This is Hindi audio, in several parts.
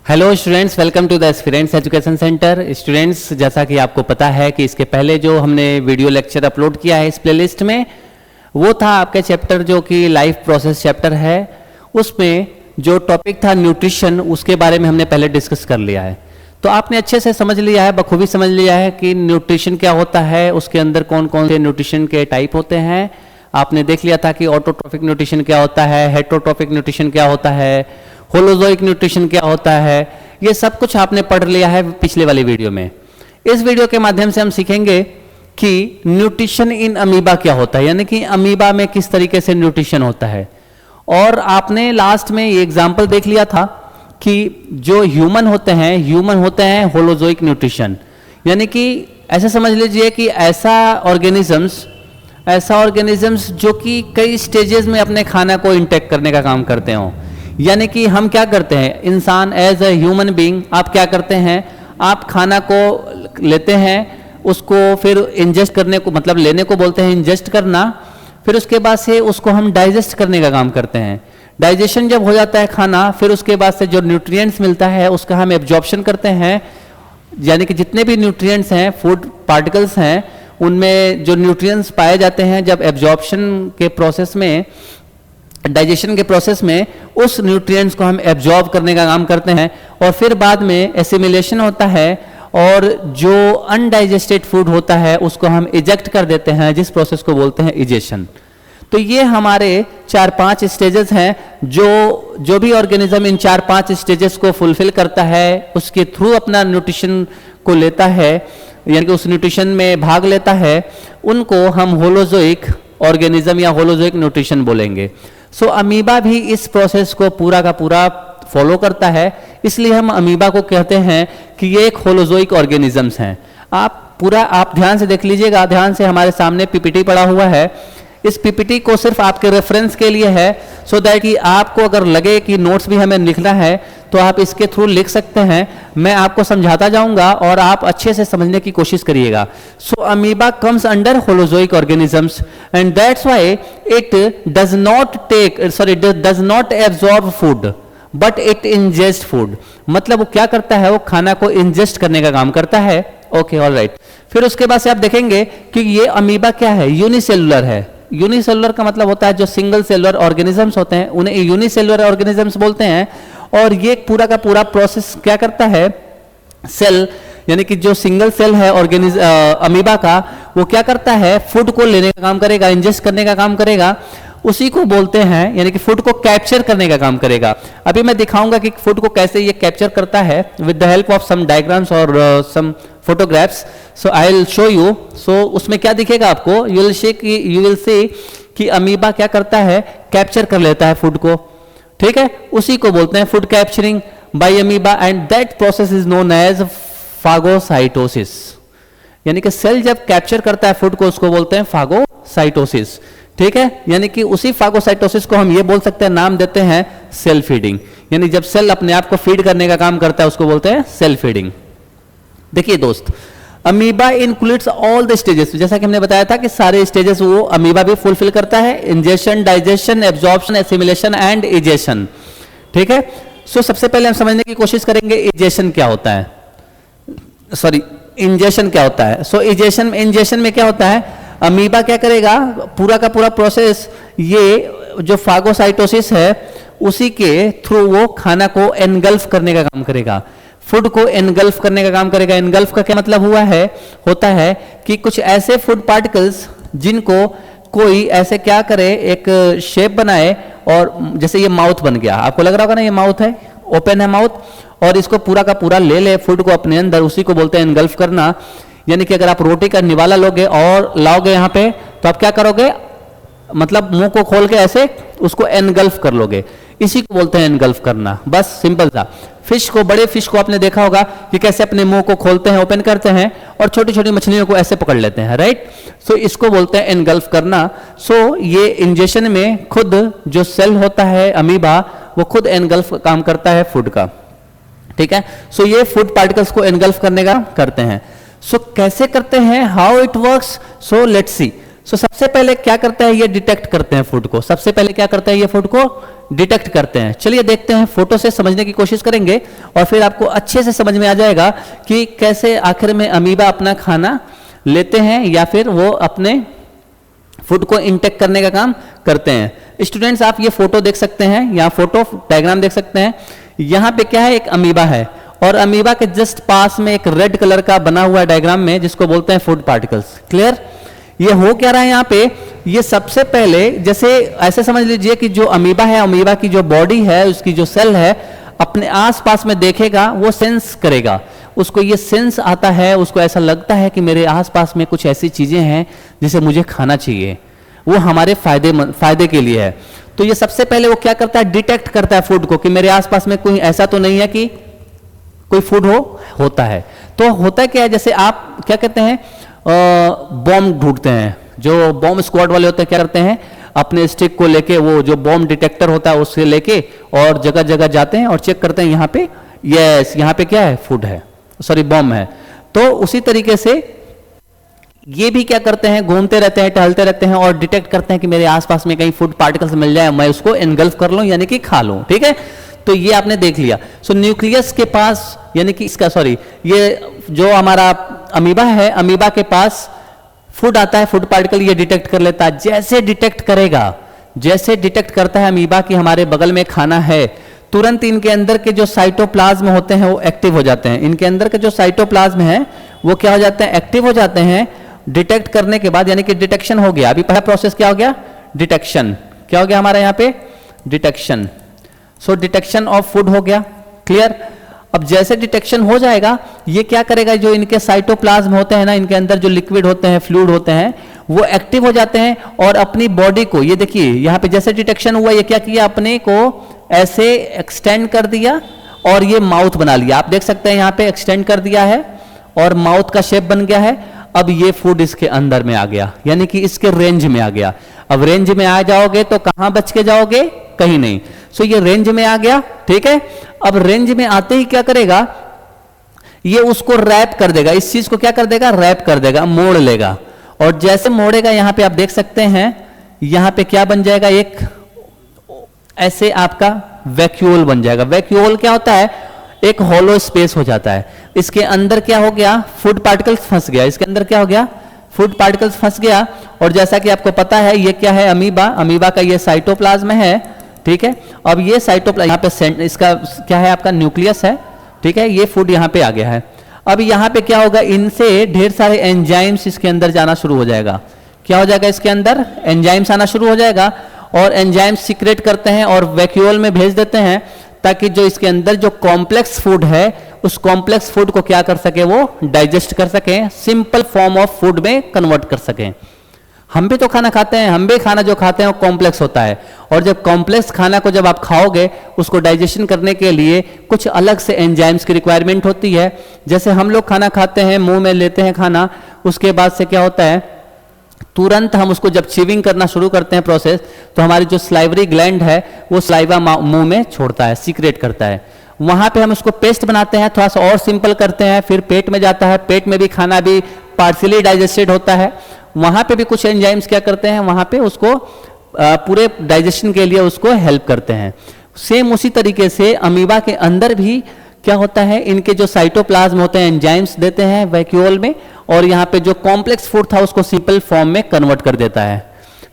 Hello students, welcome to the aspirants education centre. Students, जैसा कि आपको पता है कि इसके पहले जो हमने वीडियो लेक्चर अपलोड किया है इस प्लेलिस्ट में, वो था आपके चैप्टर जो कि लाइफ प्रोसेस चैप्टर है। उसमें जो टॉपिक था न्यूट्रिशन, उसके बारे में हमने पहले डिस्कस कर लिया है। तो आपने अच्छे से समझ लिया है, बखूबी समझ लिया है कि न्यूट्रिशन क्या होता है, उसके अंदर कौन कौन से न्यूट्रिशन के टाइप होते हैं। आपने देख लिया था कि ऑटोट्रॉफिक न्यूट्रिशन क्या होता है, हेटरोट्रॉफिक न्यूट्रिशन क्या होता है, होलोजोइक न्यूट्रिशन क्या होता है। ये सब कुछ आपने पढ़ लिया है पिछले वाली वीडियो में। इस वीडियो के माध्यम से हम सीखेंगे कि न्यूट्रिशन इन अमीबा क्या होता है, यानी कि अमीबा में किस तरीके से न्यूट्रिशन होता है। और आपने लास्ट में ये एग्जाम्पल देख लिया था कि जो ह्यूमन होते हैं होलोजोइक न्यूट्रिशन, यानी कि ऐसे समझ लीजिए कि ऐसा ऑर्गेनिजम्स जो कि कई स्टेजेस में अपने खाना को इंटेक करने का काम करते हों। यानी कि हम क्या करते हैं, इंसान एज ए ह्यूमन बीइंग, आप क्या करते हैं, आप खाना को लेते हैं, उसको फिर इंजेस्ट करने को, मतलब लेने को बोलते हैं इंजेस्ट करना, फिर उसके बाद से उसको हम डाइजेस्ट करने का काम करते हैं। डाइजेशन जब हो जाता है खाना, फिर उसके बाद से जो न्यूट्रिएंट्स मिलता है उसका हम एब्जॉर्प्शन करते हैं। यानी कि जितने भी न्यूट्रिएंट्स हैं, फूड पार्टिकल्स हैं, उनमें जो न्यूट्रिएंट्स पाए जाते हैं, जब एब्जॉर्प्शन के प्रोसेस में, डाइजेशन के प्रोसेस में, उस न्यूट्रिएंट्स को हम एब्जॉर्ब करने का काम करते हैं। और फिर बाद में एसिमिलेशन होता है और जो अनडाइजेस्टेड फूड होता है उसको हम इजेक्ट कर देते हैं, जिस प्रोसेस को बोलते हैं इजेशन। तो ये हमारे 4-5 स्टेजेस हैं। जो भी ऑर्गेनिज्म इन 4-5 स्टेजेस को फुलफिल करता है, उसके थ्रू अपना न्यूट्रिशन को लेता है, यानी कि उस न्यूट्रिशन में भाग लेता है, उनको हम होलोजोइक ऑर्गेनिज्म या होलोजोइक न्यूट्रिशन बोलेंगे। सो अमीबा भी इस प्रोसेस को पूरा का पूरा फॉलो करता है, इसलिए हम अमीबा को कहते हैं कि ये एक होलोजोइक ऑर्गेनिजम्स हैं। आप ध्यान से देख लीजिएगा, ध्यान से, हमारे सामने पीपीटी पड़ा हुआ है। इस पीपीटी को सिर्फ आपके रेफरेंस के लिए है, सो दैट कि आपको अगर लगे कि नोट्स भी हमें लिखना है तो आप इसके थ्रू लिख सकते हैं। मैं आपको समझाता जाऊंगा और आप अच्छे से समझने की कोशिश करिएगा। So amoeba comes under holozoic organisms and that's why it does not absorb food but it ingest food. मतलब वो क्या करता है, वो खाना को इंजेस्ट करने का काम करता है। Okay, alright. फिर उसके बाद से आप देखेंगे कि ये अमीबा क्या है, यूनिसेलुलर है। यूनिसेलुलर का मतलब होता है जो सिंगल सेलुलर ऑर्गेनिजम्स होते हैं उन्हें यूनिसेलुलर ऑर्गेनिजम्स बोलते हैं। और ये पूरा का पूरा प्रोसेस क्या करता है, सेल, यानी कि जो सिंगल सेल है अमीबा का, वो क्या करता है, फूड को लेने का काम करेगा, इंजेस्ट करने का काम करेगा, उसी को बोलते हैं, यानी कि फूड को कैप्चर करने का काम करेगा। अभी मैं दिखाऊंगा कि फूड को कैसे ये कैप्चर करता है with the help of some diagrams और some photographs. So I will show you. So उसमें क्या दिखेगा आपको, यू विल सी कि अमीबा क्या करता है, कैप्चर कर लेता है फूड को। ठीक है, उसी को बोलते हैं food capturing by amoeba and that process is known as phagocytosis. यानी कि सेल जब कैप्चर करता है फूड को, उसको बोलते हैं फागोसाइटोसिस। ठीक है, यानी कि उसी फागोसाइटोसिस को हम ये बोल सकते हैं, नाम देते हैं सेल फीडिंग। यानी जब सेल अपने आप को फीड करने का काम करता है उसको बोलते हैं सेल फीडिंग। देखिए दोस्त, amoeba includes all the stages. जैसा कि हमने बताया था कि सारे स्टेजेस वो अमीबा भी फुलफिल करता है, ingestion, digestion, absorption, assimilation and egestion. ठीक है, सो सबसे पहले हम समझने की कोशिश करेंगे इंजेशन क्या होता है, इंजेशन क्या होता है। सो इंजेशन में क्या होता है, अमीबा क्या करेगा, पूरा का पूरा प्रोसेस, ये जो फागोसाइटोसिस है उसी के थ्रू वो खाना को एनगल्फ करने का काम करेगा, फूड को एनगल्फ करने का काम करेगा। एनगल्फ का क्या मतलब होता है कि कुछ ऐसे फूड पार्टिकल्स जिनको कोई ऐसे क्या करे, एक शेप बनाए, और जैसे ये माउथ बन गया, आपको लग रहा होगा ना ये माउथ है, ओपन है माउथ, और इसको पूरा का पूरा ले फूड को अपने अंदर, उसी को बोलते हैं एनगल्फ करना। यानी कि अगर आप रोटी का निवाला लोगे और लाओगे यहाँ पे, तो आप क्या करोगे, मतलब मुंह को खोल के ऐसे उसको एनगल्फ कर लोगे, इसी को बोलते हैं एनगल्फ करना। बस सिंपल सा। बड़े फिश को आपने देखा होगा कि कैसे अपने मुंह को खोलते हैं, ओपन करते हैं, और छोटी छोटी मछलियों को ऐसे पकड़ लेते हैं, राइट। सो इसको बोलते हैं एनगल्फ करना। सो ये इंजेशन में खुद जो सेल होता है अमीबा, वो खुद एनगल्फ काम करता है फूड का। ठीक है, सो ये फूड पार्टिकल्स को एनगल्फ करने का करते हैं। सो कैसे करते हैं, how it works, so let's see. So सबसे पहले क्या करता है, ये डिटेक्ट करते हैं फूड को, सबसे पहले क्या करता है, ये फूड को डिटेक्ट करते हैं। चलिए देखते हैं, फोटो से समझने की कोशिश करेंगे और फिर आपको अच्छे से समझ में आ जाएगा कि कैसे आखिर में अमीबा अपना खाना लेते हैं या फिर वो अपने फूड को इंटेक करने का काम करते हैं। स्टूडेंट्स आप ये फोटो देख सकते हैं, यहाँ फोटो डायग्राम देख सकते हैं। यहाँ पे क्या है, एक अमीबा है और अमीबा के जस्ट पास में एक रेड कलर का बना हुआ डायग्राम में जिसको बोलते हैं फूड पार्टिकल्स। क्लियर? ये हो क्या रहा है यहाँ पे, ये सबसे पहले जैसे ऐसे समझ लीजिए कि जो अमीबा है, अमीबा की जो बॉडी है, उसकी जो सेल है, अपने आसपास में देखेगा, वो सेंस करेगा, उसको ये सेंस आता है, उसको ऐसा लगता है कि मेरे आसपास में कुछ ऐसी चीजें हैं जिसे मुझे खाना चाहिए, वो हमारे फायदे के लिए है। तो ये सबसे पहले वो क्या करता है, डिटेक्ट करता है फूड को कि मेरे आसपास में कोई ऐसा तो नहीं है कि कोई फूड होता है। तो होता क्या है, जैसे आप क्या कहते हैं, बॉम्ब ढूंढते हैं, जो बॉम्ब स्क्वाड वाले होते हैं क्या करते हैं, अपने स्टिक को लेके, वो जो बॉम्ब डिटेक्टर होता है उससे लेके और जगह जगह जाते हैं और चेक करते हैं यहाँ पे, यस यहाँ पे क्या है, फूड है, सॉरी बॉम्ब है। तो उसी तरीके से ये भी क्या करते हैं, घूमते रहते हैं, टहलते रहते हैं और डिटेक्ट करते हैं कि मेरे आसपास में कहीं फूड पार्टिकल्स मिल जाए, मैं उसको एनगल्फ कर लूं यानी कि खा लूं। ठीक है, तो ये आपने देख लिया। सो न्यूक्लियस के पास यानी कि इसका सॉरी ये जो हमारा अमीबा है, अमीबा के पास फूड आता है, फूड पार्टिकल ये डिटेक्ट कर लेता है। जैसे डिटेक्ट करेगा, जैसे डिटेक्ट करता है अमीबा कि हमारे बगल में खाना है, तुरंत इनके अंदर के जो साइटोप्लाज्म होते हैं वो एक्टिव हो जाते हैं। इनके अंदर के जो साइटोप्लाज्म है वो क्या हो जाते हैं, एक्टिव हो जाते हैं डिटेक्ट करने के बाद, यानी कि डिटेक्शन हो गया। अभी पहला प्रोसेस क्या हो गया, डिटेक्शन। क्या हो गया हमारा यहाँ पे, detection. So detection of food हो गया। क्लियर? अब जैसे डिटेक्शन हो जाएगा, ये क्या करेगा, जो इनके साइटोप्लाज्म होते हैं ना, इनके अंदर जो लिक्विड होते हैं, फ्लूइड होते हैं, वो एक्टिव हो जाते हैं और अपनी बॉडी को, ये देखिए यहाँ पे जैसे डिटेक्शन हुआ, ये क्या किया, अपने को ऐसे एक्सटेंड कर दिया और ये माउथ बना लिया। आप देख सकते हैं यहाँ पे एक्सटेंड कर दिया है और माउथ का शेप बन गया है। अब ये फूड इसके अंदर में आ गया, यानी कि इसके रेंज में आ गया। अब रेंज में आ जाओगे तो कहां बच के जाओगे, कहीं नहीं। सो ये रेंज में आ गया। ठीक है, अब रेंज में आते ही क्या करेगा, ये उसको रैप कर देगा, इस चीज को क्या कर देगा, रैप कर देगा, मोड़ लेगा। और जैसे मोड़ेगा, यहां पे आप देख सकते हैं, यहां पे क्या बन जाएगा, एक ऐसे आपका वैक्यूल बन जाएगा। वैक्यूल क्या होता है, एक हॉलो स्पेस हो जाता है। इसके अंदर क्या हो गया, फूड पार्टिकल्स फंस गया, इसके अंदर क्या हो गया, फूड पार्टिकल्स फंस गया। और जैसा कि आपको पता है ये क्या है, अमीबा, अमीबा का ये साइटोप्लाज्म है। ठीक है, अब ये साइटोप्लाज्म यहाँ पे इसका क्या है, आपका न्यूक्लियस है। ठीक है, ये फूड यहाँ पे आ गया है। अब यहाँ पे क्या होगा, इनसे ढेर सारे एंजाइम्स इसके अंदर जाना शुरू हो जाएगा। क्या हो जाएगा, इसके अंदर एंजाइम्स आना शुरू हो जाएगा और एंजाइम्स सीक्रेट करते हैं और वैक्यूल में भेज देते हैं, ताकि जो इसके अंदर जो कॉम्प्लेक्स फूड है, उस कॉम्प्लेक्स फूड को क्या कर सके, वो डाइजेस्ट कर सके, सिंपल फॉर्म ऑफ फूड में कन्वर्ट कर सके। हम भी तो खाना खाते हैं, हम भी खाना जो खाते हैं वो कॉम्प्लेक्स होता है, और जब कॉम्प्लेक्स खाना को जब आप खाओगे, उसको डाइजेशन करने के लिए कुछ अलग से एंजाइम्स की रिक्वायरमेंट होती है। जैसे हम लोग खाना खाते हैं, मुंह में लेते हैं खाना, उसके बाद से क्या होता है, तुरंत हम उसको जब च्यूइंग करना शुरू करते हैं प्रोसेस, तो हमारी जो स्लाइवरी ग्लैंड है वो स्लाइवा मुंह में छोड़ता है, सीक्रेट करता है। वहां पे हम उसको पेस्ट बनाते हैं, थोड़ा सा और सिंपल करते हैं, फिर पेट में जाता है, पेट में भी खाना भी पार्शियली डाइजेस्टेड होता है। वहां पे भी कुछ एंजाइम्स क्या करते हैं, वहां पे उसको पूरे डाइजेशन के लिए उसको हेल्प करते हैं। सेम उसी तरीके से अमीबा के अंदर भी क्या होता है, इनके जो साइटोप्लाज्म होते हैं एंजाइम्स देते हैं वैक्यूल में, और यहाँ पे जो कॉम्प्लेक्स फूड था उसको सिंपल फॉर्म में कन्वर्ट कर देता है।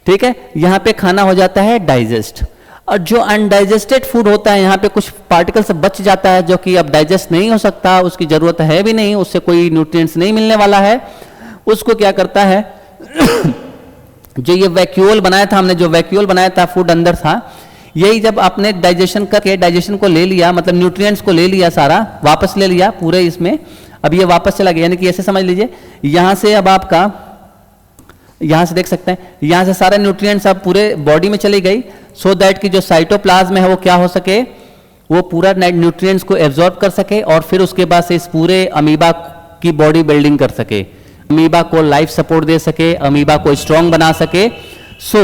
ठीक है, यहाँ पे खाना हो जाता है डाइजेस्ट। और जो अनडाइजेस्टेड फूड होता है, यहाँ पे कुछ पार्टिकल्स बच जाता है जो कि अब डाइजेस्ट नहीं हो सकता, उसकी जरूरत है भी नहीं, उससे कोई न्यूट्रिएंट्स नहीं मिलने वाला है। उसको क्या करता है जो ये वैक्यूल बनाया था हमने, जो वैक्यूल बनाया था, फूड अंदर था, यही जब आपने डाइजेशन करके डाइजेशन को ले लिया, मतलब न्यूट्रिएंट्स को ले लिया, सारा वापस ले लिया पूरे इसमें, अब ये वापस चला गया। यानी कि ऐसे समझ लीजिए, यहां से अब आपका, यहां से देख सकते हैं, यहां से सारे न्यूट्रिएंट्स अब पूरे बॉडी में चली गई, सो दैट कि जो साइटोप्लाज्म है वो क्या हो सके, वो पूरा न्यूट्रिएंट्स को एब्जॉर्ब कर सके और फिर उसके बाद से इस पूरे अमीबा की बॉडी बिल्डिंग कर सके, अमीबा को लाइफ सपोर्ट दे सके, अमीबा को स्ट्रॉन्ग बना सके। सो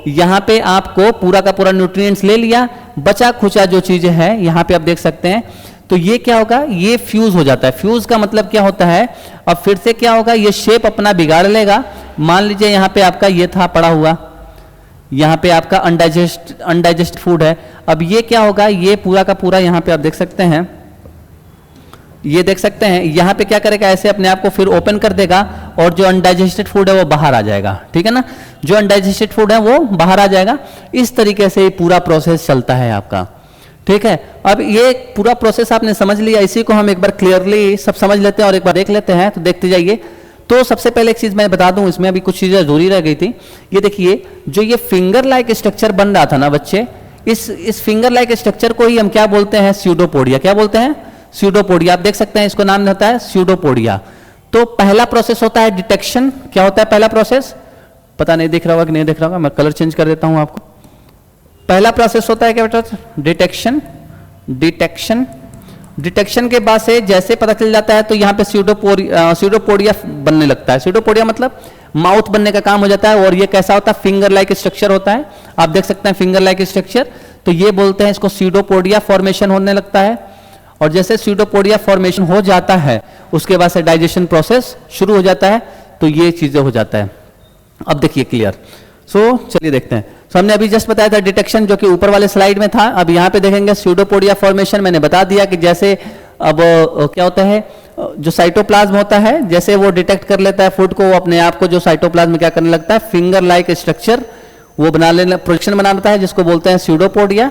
यहां पे आपको पूरा का पूरा न्यूट्रिएंट्स ले लिया, बचा खुचा जो चीजें हैं यहां पे आप देख सकते हैं, तो ये क्या होगा, ये फ्यूज हो जाता है। फ्यूज का मतलब क्या होता है, अब फिर से क्या होगा, ये शेप अपना बिगाड़ लेगा, मान लीजिए यहाँ पे आपका ये था पड़ा हुआ, यहाँ पे आपका अनडाइजेस्ट फूड है। अब ये क्या होगा, ये पूरा का पूरा यहाँ पे आप देख सकते हैं, ये देख सकते हैं यहाँ पे क्या करेगा, ऐसे अपने आप को फिर ओपन कर देगा और जो अनडाइजेस्टेड फूड है वो बाहर आ जाएगा, ठीक है ना, जो अनडाइजेस्टेड फूड है वो बाहर आ जाएगा। इस तरीके से पूरा प्रोसेस चलता है आपका, ठीक है। अब ये पूरा प्रोसेस आपने समझ लिया, इसी को हम एक बार क्लियरली सब समझ लेते हैं और एक बार देख लेते हैं, तो देखते जाइए। तो सबसे पहले एक चीज मैं बता दूं, इसमें अभी कुछ चीजें अधूरी रह गई थी। ये देखिए, जो ये फिंगर लाइक स्ट्रक्चर बन रहा था ना बच्चे, इस फिंगर लाइक स्ट्रक्चर को ही हम क्या बोलते हैं, स्यूडोपोडिया। क्या बोलते हैं, स्यूडोपोडिया। आप देख सकते हैं इसको नाम होता है स्यूडोपोडिया। तो पहला प्रोसेस होता है डिटेक्शन। क्या होता है पहला प्रोसेस, पता नहीं दिख रहा होगा कि नहीं दिख रहा होगा, मैं कलर चेंज कर देता हूं आपको। पहला प्रोसेस होता है क्या बेटा, डिटेक्शन। डिटेक्शन के बाद से जैसे पता चल जाता है तो यहाँ पे स्यूडोपोडिया बनने लगता है। स्यूडोपोडिया मतलब माउथ बनने का काम हो जाता है। और ये कैसा होता है, फिंगर लाइक स्ट्रक्चर होता है। आप देख सकते हैं फिंगर लाइक स्ट्रक्चर, तो ये बोलते हैं इसको स्यूडोपोडिया फॉर्मेशन होने लगता है। और जैसे स्यूडोपोडिया फॉर्मेशन हो जाता है उसके बाद से डाइजेशन प्रोसेस शुरू हो जाता है, तो ये चीजें हो जाता है। अब देखिए क्लियर। चलिए देखते हैं। हमने अभी जस्ट बताया था डिटेक्शन, जो कि ऊपर वाले स्लाइड में था। अब यहाँ पे देखेंगे स्यूडोपोडिया फॉर्मेशन। मैंने बता दिया कि जैसे अब क्या होता है, जो साइटोप्लाज्म होता है, जैसे वो डिटेक्ट कर लेता है फूड को, वो अपने आप को जो साइटोप्लाज्म क्या करने लगता है, फिंगर लाइक स्ट्रक्चर वो बना लेना, प्रोजेक्शन बना लेता है, जिसको बोलते हैं स्यूडोपोडिया,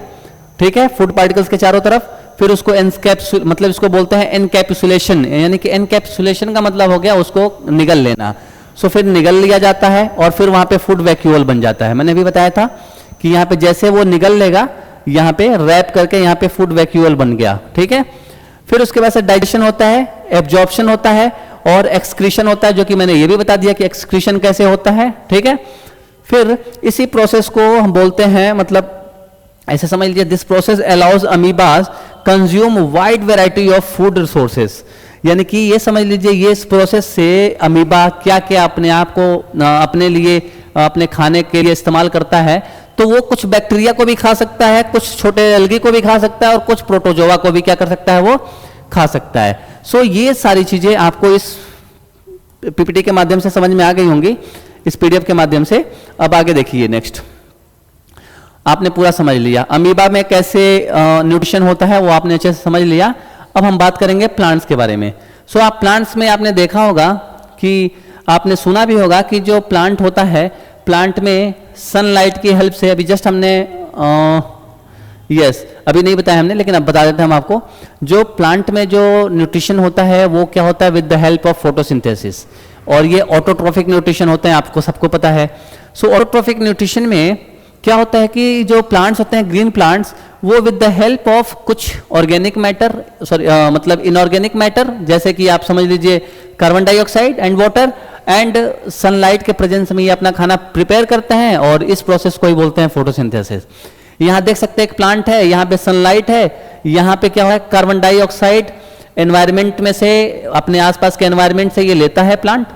ठीक है, फूड पार्टिकल्स के चारों तरफ। फिर उसको मतलब इसको बोलते हैं एनकैप्सुलेशन, यानी कि एनकैप्सुलेशन का मतलब हो गया उसको निगल लेना। फिर निगल लिया जाता है और फिर वहां पे फूड वैक्यूल बन जाता है। मैंने भी बताया था कि यहाँ पे जैसे वो निगल लेगा, यहाँ पे रैप करके यहाँ पे फूड वैक्यूल बन गया, ठीक है। फिर उसके बाद से डाइजेशन होता है, एब्जॉर्प्शन होता है और एक्सक्रीशन होता है, जो कि मैंने ये भी बता दिया कि एक्सक्रीशन कैसे होता है, ठीक है। फिर इसी प्रोसेस को हम बोलते हैं, मतलब ऐसे समझ लीजिए, this process allows amoebas consume wide variety of food resources. यानी कि ये समझ लीजिए, ये इस प्रोसेस से अमीबा क्या क्या अपने आप को अपने लिए अपने खाने के लिए इस्तेमाल करता है। तो वो कुछ बैक्टीरिया को भी खा सकता है, कुछ छोटे एल्गी को भी खा सकता है और कुछ प्रोटोजोआ को भी क्या कर सकता है, वो खा सकता है। ये सारी चीजें आपको इस पीपीटी के माध्यम से समझ में आ गई होंगी, इस पीडीएफ के माध्यम से। अब आगे देखिए, नेक्स्ट आपने पूरा समझ लिया अमीबा में कैसे न्यूट्रिशन होता है, वो आपने अच्छे से समझ लिया। अब हम बात करेंगे प्लांट्स के बारे में। आप प्लांट्स में आपने देखा होगा कि आपने सुना भी होगा कि जो प्लांट होता है, प्लांट में सनलाइट की हेल्प से, अभी जस्ट हमने अभी नहीं बताया हमने, लेकिन अब बता देते हैं हम आपको। जो प्लांट में जो न्यूट्रिशन होता है वो क्या होता है, with the help of photosynthesis. और ये ऑटोट्रोफिक न्यूट्रिशन होते हैं, आपको सबको पता है। ऑटोट्रोफिक न्यूट्रिशन में क्या होता है कि जो प्लांट्स होते हैं, ग्रीन प्लांट्स, वो विद द हेल्प ऑफ कुछ ऑर्गेनिक मैटर, मतलब इनऑर्गेनिक मैटर, जैसे कि आप समझ लीजिए carbon dioxide and water and sunlight के प्रेजेंस में ये अपना खाना प्रिपेयर करते हैं, और इस प्रोसेस को ही बोलते हैं फोटोसिंथेसिस। यहाँ देख सकते हैं एक प्लांट है, यहाँ पे सनलाइट है, यहाँ पे क्या है, कार्बन डाइऑक्साइड एनवायरमेंट में से, अपने आसपास के एनवायरमेंट से ये लेता है प्लांट।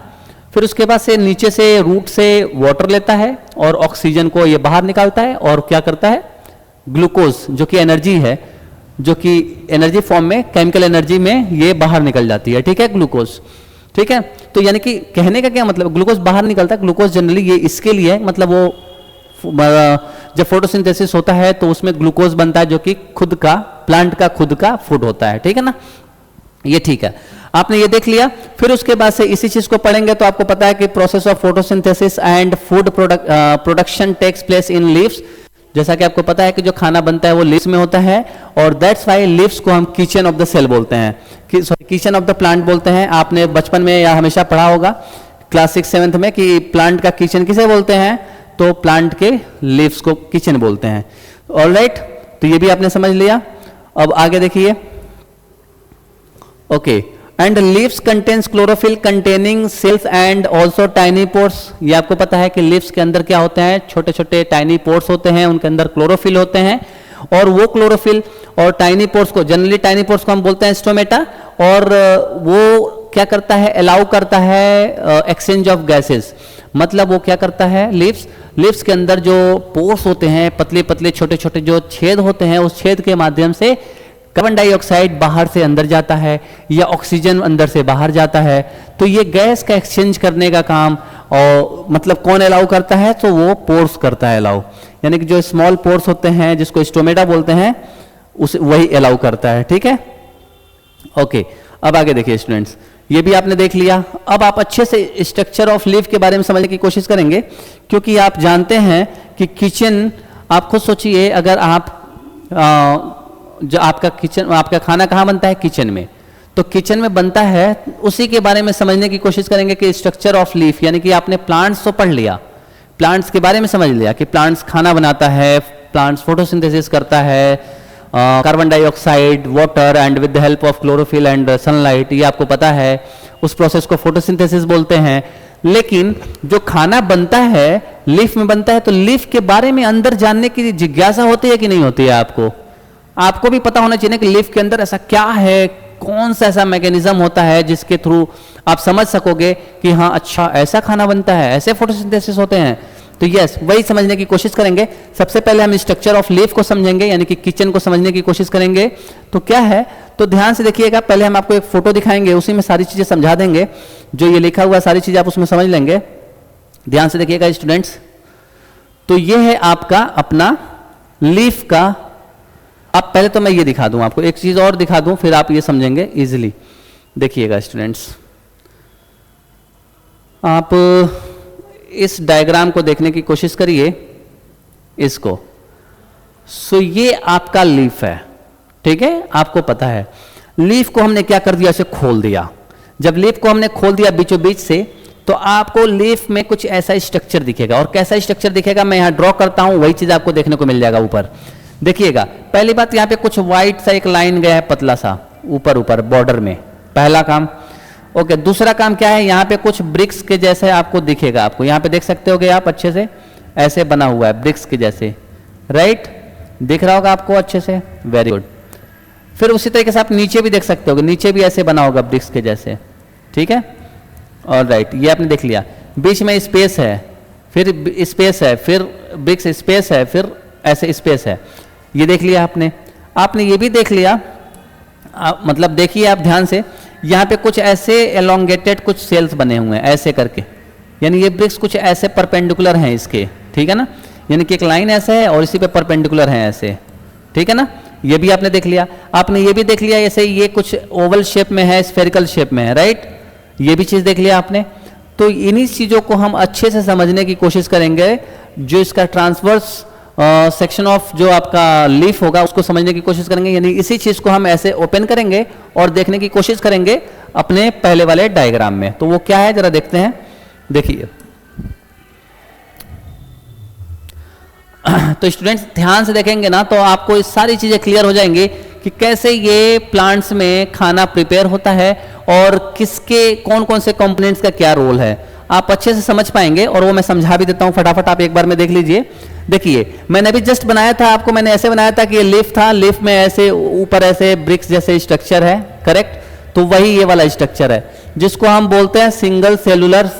फिर उसके बाद से नीचे से रूट से वाटर लेता है और ऑक्सीजन को ये बाहर निकालता है और क्या करता है, ग्लूकोज जो कि एनर्जी है, जो कि एनर्जी फॉर्म में, केमिकल एनर्जी में ये बाहर निकल जाती है, ठीक है, ग्लूकोज, ठीक है। तो यानी कि कहने का क्या मतलब, ग्लूकोज बाहर निकलता है। ग्लूकोज जनरली ये इसके लिए है, मतलब वो जब फोटोसिंथेसिस होता है तो उसमें ग्लूकोज बनता है, जो कि खुद का, प्लांट का खुद का फूड होता है, ठीक है ना, ये ठीक है। आपने ये देख लिया। फिर उसके बाद से इसी चीज को पढ़ेंगे तो आपको पता है कि process of photosynthesis and food production takes place in leaves. जैसा कि आपको पता है कि जो खाना बनता है वो लीव्स में होता है, और दैट्स वाई लीव्स को हम किचन ऑफ द सेल बोलते हैं, किचन ऑफ द प्लांट बोलते हैं। आपने बचपन में या हमेशा पढ़ा होगा क्लास 6-7 में कि प्लांट का किचन किसे बोलते हैं, तो प्लांट के लीव्स को किचन बोलते हैं। ऑलराइट, तो ये भी आपने समझ लिया। अब आगे देखिए, okay, and leaves contains chlorophyll containing cells and also tiny pores. ये आपको पता है कि लीव्स के अंदर क्या होते हैं, छोटे छोटे टाइनी पोर्स होते हैं, उनके अंदर क्लोरोफिल होते हैं। और वो क्लोरोफिल और टाइनी पोर्स को, जनरली टाइनी पोर्स को हम बोलते हैं स्टोमेटा, और वो क्या करता है, अलाउ करता है एक्सचेंज ऑफ गैसेस। मतलब वो क्या करता है, लीव्स के अंदर जो पोर्स होते हैं, पतले पतले छोटे छोटे जो छेद होते हैं, उस छेद के माध्यम से कार्बन डाइऑक्साइड बाहर से अंदर जाता है या ऑक्सीजन अंदर से बाहर जाता है। तो ये गैस का एक्सचेंज करने का काम और मतलब कौन अलाउ करता है, तो वो पोर्स करता है अलाउ, यानी कि जो स्मॉल पोर्स होते हैं जिसको स्टोमेटा बोलते हैं उसे वही अलाउ करता है। ठीक है, ओके। अब आगे देखिए स्टूडेंट्स, ये भी आपने देख लिया। अब आप अच्छे से स्ट्रक्चर ऑफ लीफ के बारे में समझने की कोशिश करेंगे, क्योंकि आप जानते हैं कि किचन, आप खुद सोचिए, अगर आप जो आपका किचन, आपका खाना कहाँ बनता है, किचन में, तो किचन में बनता है, उसी के बारे में समझने की कोशिश करेंगे कि स्ट्रक्चर ऑफ लीफ, यानी कि आपने प्लांट्स तो पढ़ लिया, प्लांट्स के बारे में समझ लिया कि प्लांट्स खाना बनाता है, प्लांट्स फोटोसिंथेसिस करता है, carbon dioxide, water and with the help of chlorophyll and sunlight, ये आपको पता है, उस प्रोसेस को फोटोसिंथेसिस बोलते हैं। लेकिन जो खाना बनता है लीफ में बनता है, तो लीफ के बारे में अंदर जानने की जिज्ञासा होती है कि नहीं होती है? आपको भी पता होना चाहिए कि लीफ के अंदर ऐसा क्या है, कौन सा ऐसा मैकेनिज्म होता है जिसके थ्रू आप समझ सकोगे कि हाँ अच्छा ऐसा खाना बनता है, ऐसे फोटोसिंथेसिस होते हैं। तो यस, वही समझने की कोशिश करेंगे। सबसे पहले हम स्ट्रक्चर ऑफ लीफ को समझेंगे, यानी कि किचन को समझने की कोशिश करेंगे। तो क्या है, तो ध्यान से देखिएगा, पहले हम आपको एक फोटो दिखाएंगे, उसी में सारी चीजें समझा देंगे, जो ये लिखा हुआ सारी चीजें आप उसमें समझ लेंगे। ध्यान से देखिएगा स्टूडेंट्स। तो ये है आपका अपना लीफ का, अब पहले तो मैं ये दिखा दूं आपको, एक चीज और दिखा दूं, फिर आप ये समझेंगे इजीली। देखिएगा स्टूडेंट्स, आप इस डायग्राम को देखने की कोशिश करिए, इसको। सो ये आपका लीफ है, ठीक है, आपको पता है। लीफ को हमने क्या कर दिया, इसे खोल दिया। जब लीफ को हमने खोल दिया बीचों बीच से, तो आपको लीफ में कुछ ऐसा स्ट्रक्चर दिखेगा, और कैसा स्ट्रक्चर दिखेगा मैं यहां ड्रॉ करता हूं, वही चीज आपको देखने को मिल जाएगा ऊपर। देखिएगा, पहली बात, यहां पे कुछ व्हाइट सा एक लाइन गया है, पतला सा, ऊपर ऊपर बॉर्डर में, पहला काम। ओके, दूसरा काम क्या है, यहां पे कुछ ब्रिक्स के जैसे आपको दिखेगा, आपको यहां पे देख सकते होगे आप अच्छे से, ऐसे बना हुआ है ब्रिक्स के जैसे, राइट, दिख रहा होगा आपको अच्छे से, वेरी गुड। फिर उसी तरीके से आप नीचे भी देख सकते होगे, नीचे भी ऐसे बना होगा ब्रिक्स के जैसे, ठीक है, और राइट, ये आपने देख लिया। बीच में स्पेस है, फिर स्पेस है, फिर ब्रिक्स स्पेस है, फिर ऐसे स्पेस है, ये देख लिया आपने ये भी देख लिया। मतलब देखिए आप ध्यान से, यहाँ पे कुछ ऐसे एलोंगेटेड कुछ सेल्स बने हुए हैं ऐसे करके, यानी ये ब्रिक्स कुछ ऐसे परपेंडिकुलर हैं इसके, ठीक है ना, यानी कि एक लाइन ऐसे है और इसी पे परपेंडिकुलर है ऐसे, ठीक है ना, ये भी आपने देख लिया। आपने ये भी देख लिया, ऐसे ये कुछ ओवल शेप में है, स्फेरिकल शेप में है, राइट, ये भी चीज देख लिया आपने। तो इन्हीं चीजों को हम अच्छे से समझने की कोशिश करेंगे, जो इसका ट्रांसवर्स सेक्शन ऑफ जो आपका लीफ होगा उसको समझने की कोशिश करेंगे, यानी इसी चीज को हम ऐसे ओपन करेंगे और देखने की कोशिश करेंगे अपने पहले वाले डायग्राम में। तो वो क्या है जरा देखते हैं, देखिए। तो स्टूडेंट्स ध्यान से देखेंगे ना, तो आपको ये सारी चीजें क्लियर हो जाएंगी कि कैसे ये प्लांट्स में खाना प्रिपेयर होता है और किसके कौन कौन से कंपोनेंट्स का क्या रोल है, आप अच्छे से समझ पाएंगे। और वो मैं समझा भी देता हूं फटाफट, आप एक बार में देख लीजिए। देखिए, मैंने अभी जस्ट बनाया था आपको, मैंने ऐसे बनाया था कि ये लीफ था, लीफ में ऐसे ऊपर ऐसे ब्रिक्स जैसे स्ट्रक्चर है, करेक्ट, तो वही ये वाला स्ट्रक्चर है जिसको हम बोलते हैं सिंगल सेलुलर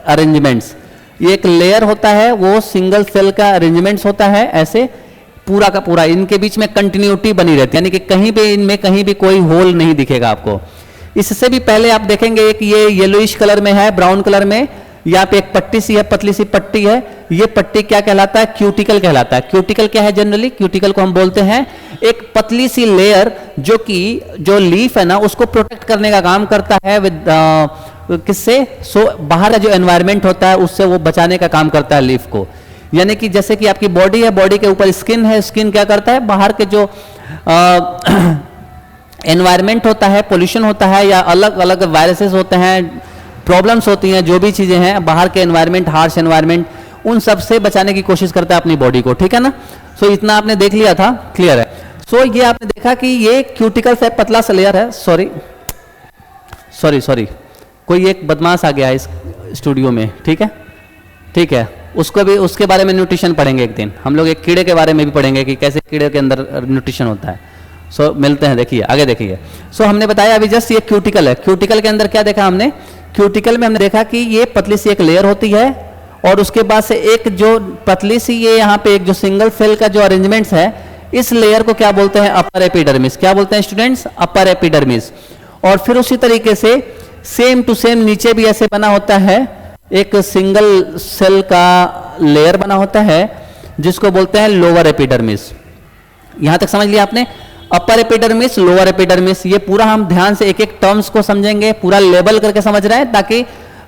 अरेंजमेंट्स। ये एक लेयर होता है, वो सिंगल सेल का अरेंजमेंट्स होता है, ऐसे पूरा का पूरा, इनके बीच में कंटिन्यूटी बनी रहती है, यानी कि कहीं पे इनमें कहीं भी कोई होल नहीं दिखेगा आपको। इससे भी पहले आप देखेंगे एक ये येलोइश कलर में है, ब्राउन कलर में, यहाँ पे एक पट्टी सी है, पतली सी पट्टी है, ये पट्टी क्या कहलाता है, क्यूटिकल कहलाता है। क्यूटिकल क्या है, जनरली क्यूटिकल को हम बोलते हैं एक पतली सी लेयर जो कि जो लीफ है ना उसको प्रोटेक्ट करने का काम करता है विद किससे, बाहर का जो एनवायरमेंट होता है उससे वो बचाने का काम करता है लीफ को। यानी कि जैसे कि आपकी बॉडी है, बॉडी के ऊपर स्किन है, स्किन क्या करता है, बाहर के जो एनवायरमेंट होता है, पोल्यूशन होता है, या अलग अलग वायरसेस होते हैं, प्रॉब्लम्स होती हैं, जो भी चीजें हैं बाहर के एनवायरमेंट, हार्श एनवायरमेंट, उन सब से बचाने की कोशिश करता है अपनी बॉडी को, ठीक है ना। सो इतना आपने देख लिया था, क्लियर है। सो ये आपने देखा कि ये क्यूटिकल से पतला सा लेयर है, सॉरी कोई एक बदमाश आ गया इस स्टूडियो में, ठीक है, ठीक है, उसको भी, उसके बारे में न्यूट्रिशन पढ़ेंगे एक दिन हम लोग, एक कीड़े के बारे में भी पढ़ेंगे कि कैसे कीड़े के अंदर न्यूट्रिशन होता है। सो मिलते हैं, देखिए आगे देखिए। सो हमने बताया अभी जस्ट ये क्यूटिकल है, क्यूटिकल के अंदर क्या देखा हमने, क्यूटिकल में हमने देखा कि ये पतली सी एक लेयर होती है, और उसके बाद से एक जो पतली सी ये यहाँ पे एक जो सिंगल सेल का जो अरेंजमेंट्स है, इस लेयर को क्या बोलते हैं, अपर एपिडर्मिस। क्या बोलते हैं स्टूडेंट्स, अपर एपिडर्मिस। और फिर उसी तरीके से सेम टू सेम नीचे भी ऐसे बना होता है एक सिंगल सेल का लेयर बना होता है जिसको बोलते हैं लोअर एपिडर्मिस। यहां तक समझ लिया आपने? अपर एपिडर्मिस, लोअर एपिडर्मिस, ये पूरा हम ध्यान से एक एक टर्म्स को समझेंगे, पूरा लेबल करके समझ रहे हैं ताकि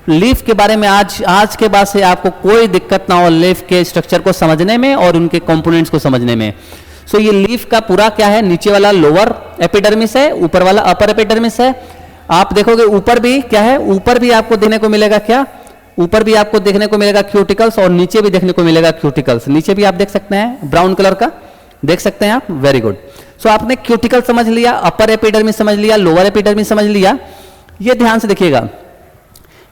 लीफ के बारे में आज के बाद से आपको कोई दिक्कत ना हो लीफ के स्ट्रक्चर को समझने में और उनके कंपोनेंट्स को समझने में। सो ये लीफ का पूरा क्या है, नीचे वाला लोअर एपिडर्मिस है, ऊपर वाला अपर एपिडर्मिस है। आप देखोगे ऊपर भी क्या है, ऊपर भी आपको देखने को मिलेगा क्या, ऊपर भी आपको देखने को मिलेगा क्यूटिकल्स और नीचे भी देखने को मिलेगा क्यूटिकल्स। नीचे भी आप देख सकते हैं ब्राउन कलर का, देख सकते हैं आप, वेरी गुड। सो आपने क्यूटिकल समझ लिया, अपर एपिडर्मिस समझ लिया, लोअर एपिडर्मिस समझ लिया। ये ध्यान से देखिएगा,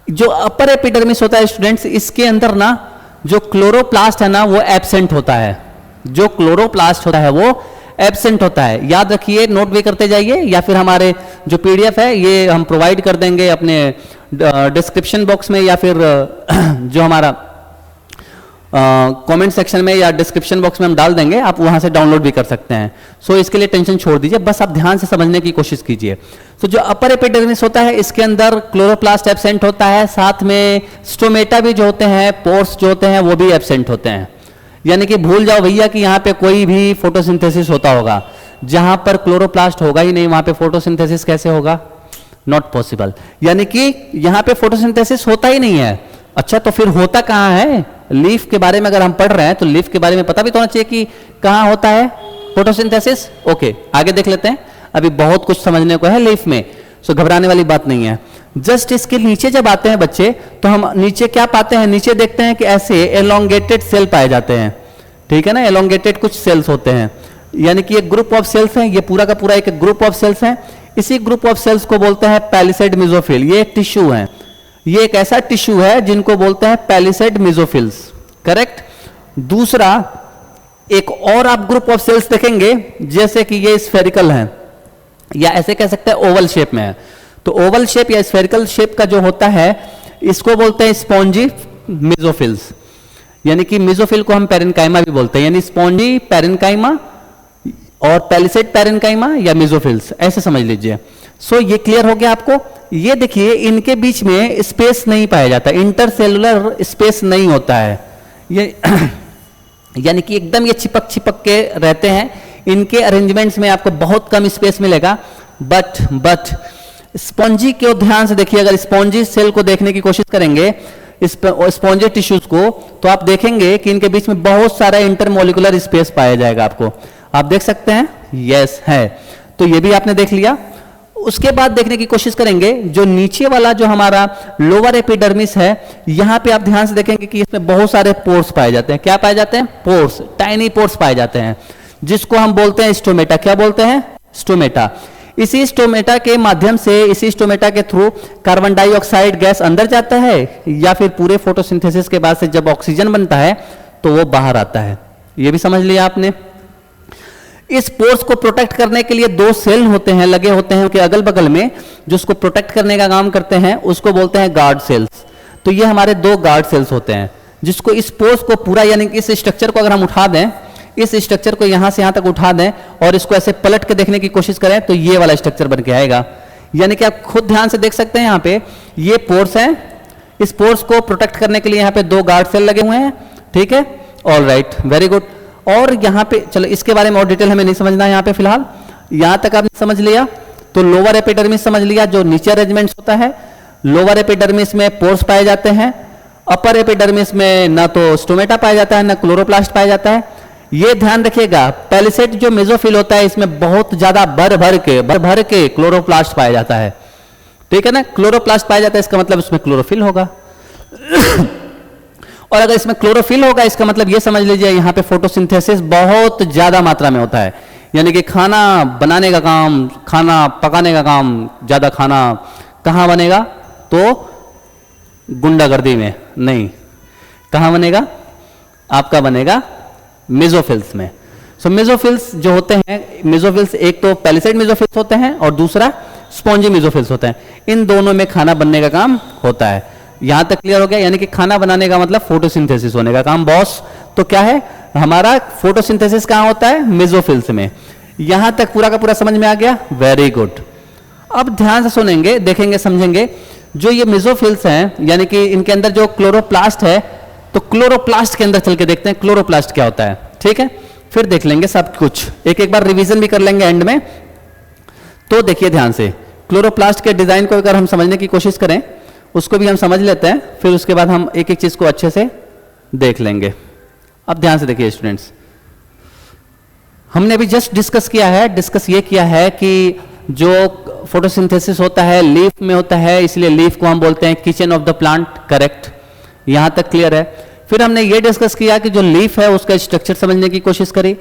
जो अपर एपिडर्मिस होता है स्टूडेंट्स, इसके अंदर ना जो क्लोरोप्लास्ट है ना वो एब्सेंट होता है। जो क्लोरोप्लास्ट होता है वो एब्सेंट होता है, याद रखिए, नोट भी करते जाइए, या फिर हमारे जो पीडीएफ है ये हम प्रोवाइड कर देंगे अपने डिस्क्रिप्शन बॉक्स में, या फिर जो हमारा कमेंट सेक्शन में या डिस्क्रिप्शन बॉक्स में हम डाल देंगे, आप वहां से डाउनलोड भी कर सकते हैं। सो इसके लिए टेंशन छोड़ दीजिए, बस आप ध्यान से समझने की कोशिश कीजिए। तो जो अपर एपिडर्मिस होता है इसके अंदर क्लोरोप्लास्ट एब्सेंट होता है, साथ में स्टोमेटा भी जो होते हैं, पोर्स जो होते हैं वो भी एब्सेंट होते हैं। यानी कि भूल जाओ भैया कि यहाँ पे कोई भी फोटोसिंथेसिस होता होगा, जहां पर क्लोरोप्लास्ट होगा ही नहीं वहां पे फोटोसिंथेसिस कैसे होगा, नॉट पॉसिबल। यानी कि यहाँ पे फोटोसिंथेसिस होता ही नहीं है। अच्छा तो फिर होता कहाँ है? लीफ के बारे में अगर हम पढ़ रहे हैं तो लीफ के बारे में पता भी तो होना चाहिए कि कहाँ होता है फोटोसिंथेसिस। ओके, आगे देख लेते हैं, अभी बहुत कुछ समझने को है लीफ में, सो घबराने वाली बात नहीं है। जस्ट इसके नीचे जब आते हैं बच्चे तो हम नीचे क्या पाते हैं, नीचे देखते हैं कि ऐसे एलोंगेटेड सेल पाए जाते हैं, ठीक है ना, एलोंगेटेड कुछ सेल्स होते हैं, यानी कि एक ग्रुप ऑफ सेल्स हैं, ये पूरा का पूरा एक ग्रुप ऑफ सेल्स हैं। इसी ग्रुप ऑफ सेल्स को बोलते हैं पैलिसेड मेसोफिल। ये एक टिश्यू है, ये एक ऐसा टिश्यू है जिनको बोलते हैं पैलिसेड मेसोफिल्स, करेक्ट। दूसरा एक और आप ग्रुप ऑफ सेल्स देखेंगे, जैसे कि ये स्फेरिकल है या ऐसे कह सकते हैं ओवल शेप में है, तो ओवल शेप या स्फेरिकल शेप का जो होता है इसको बोलते हैं स्पॉन्जी मेसोफिल्स, यानी कि मेसोफिल को हम पैरेन्काइमा भी बोलते हैं, यानी स्पॉन्जी पैरेन्काइमा और पैलिसेड पैरेन्काइमा या मेसोफिल्स, ऐसे समझ लीजिए। सो ये क्लियर हो गया आपको। ये देखिए इनके बीच में स्पेस नहीं पाया जाता, इंटरसेलुलर स्पेस नहीं होता है, ये यानी कि एकदम ये चिपक चिपक के रहते हैं। इनके अरेंजमेंट्स में आपको बहुत कम स्पेस मिलेगा, बट स्पॉन्जी को ध्यान से देखिए, अगर स्पॉन्जी सेल को देखने की कोशिश करेंगे, स्पॉन्जी टिश्यूज को, तो आप देखेंगे कि इनके बीच में बहुत सारा इंटरमोलिकुलर स्पेस पाया जाएगा आपको, आप देख सकते हैं, यस है। तो ये भी आपने देख लिया। उसके बाद देखने की कोशिश करेंगे जो नीचे वाला जो हमारा लोअर एपिडर्मिस है, यहां पे आप ध्यान से देखेंगे कि इसमें बहुत सारे पोर्स पाए जाते हैं। क्या पाए जाते हैं? पोर्स, टाइनी पोर्स पाए जाते हैं, जिसको हम बोलते हैं स्टोमेटा। क्या बोलते हैं? स्टोमेटा। इसी स्टोमेटा के माध्यम से, इसी स्टोमेटा के थ्रू कार्बन डाइऑक्साइड गैस अंदर जाता है, या फिर पूरे फोटोसिंथेसिस के बाद से जब ऑक्सीजन बनता है तो वो बाहर आता है। ये भी समझ लिया आपने। इस पोर्स को प्रोटेक्ट करने के लिए दो सेल होते हैं, लगे होते हैं उनके अगल बगल में, जो उसको प्रोटेक्ट करने का काम करते हैं, उसको बोलते हैं गार्ड सेल्स। तो ये हमारे दो गार्ड सेल्स होते हैं, जिसको इस पोर्स को पूरा, यानी कि इस स्ट्रक्चर को अगर हम उठा दें, इस स्ट्रक्चर को यहां से यहां तक उठा दें और इसको ऐसे पलट के देखने की कोशिश करें, तो ये वाला स्ट्रक्चर बन के आएगा। यानी कि आप खुद ध्यान से देख सकते हैं, यहां पे ये पोर्स है, इस पोर्स को प्रोटेक्ट करने के लिए यहां पे दो गार्ड सेल लगे हुए हैं, ठीक है, ऑल राइट, वेरी गुड। और यहां पे चलो इसके बारे में और डिटेल हमें नहीं समझना है यहां पे फिलहाल, यहां तक आपने समझ लिया। तो लोअर एपिडर्मिस समझ लिया, जो नीचे अरेंजमेंट्स होता है। लोअर एपिडर्मिस में पोर्स पाए जाते हैं, अपर एपिडर्मिस में ना तो स्टोमेटा पाया जाता है ना क्लोरोप्लास्ट पाया जाता है। ये ध्यान रखिएगा, पैलिसेड जो मेसोफिल होता है इसमें बहुत ज्यादा भर भर के क्लोरोप्लास्ट पाया जाता है, ठीक है ना। क्लोरोप्लास्ट पाया जाता है, इसका मतलब उसमें क्लोरोफिल होगा और अगर इसमें क्लोरोफिल होगा इसका मतलब ये समझ लीजिए यहां पे फोटोसिंथेसिस बहुत ज्यादा मात्रा में होता है, यानी कि खाना बनाने का काम, खाना पकाने का काम, ज्यादा खाना कहां बनेगा? तो गुंडागर्दी में नहीं, कहां बनेगा? आपका बनेगा मेसोफिल्स में। सो मेसोफिल्स जो होते हैं, मेसोफिल्स एक तो पैलिसेड मेसोफिल्स होते हैं और दूसरा स्पॉन्जी मेसोफिल्स होते हैं। इन दोनों में खाना बनने का काम होता है। यहां तक क्लियर हो गया? यानी कि खाना बनाने का मतलब फोटोसिंथेसिस होने का काम बॉस। तो क्या है हमारा फोटोसिंथेसिस कहां होता है? मेसोफिल्स में। यहां तक पूरा का पूरा समझ में आ गया? Very good. अब ध्यान से सुनेंगे, देखेंगे, समझेंगे। जो ये मेसोफिल्स हैं, यानी कि इनके अंदर जो क्लोरोप्लास्ट है, तो क्लोरोप्लास्ट के अंदर चल के देखते हैं क्लोरोप्लास्ट क्या होता है। ठीक है, फिर देख लेंगे सब कुछ, एक बार रिवीजन भी कर लेंगे एंड में। तो देखिए ध्यान से, क्लोरोप्लास्ट के डिजाइन को अगर हम समझने की कोशिश करें, उसको भी हम समझ लेते हैं, फिर उसके बाद हम एक एक चीज को अच्छे से देख लेंगे। अब ध्यान से देखिए स्टूडेंट्स, हमने अभी जस्ट डिस्कस ये किया है कि जो फोटोसिंथेसिस होता है लीफ में होता है, इसलिए लीफ को हम बोलते हैं kitchen of the plant. Correct, यहां तक क्लियर है। फिर हमने ये डिस्कस किया कि जो लीफ है उसका स्ट्रक्चर समझने की कोशिश करी।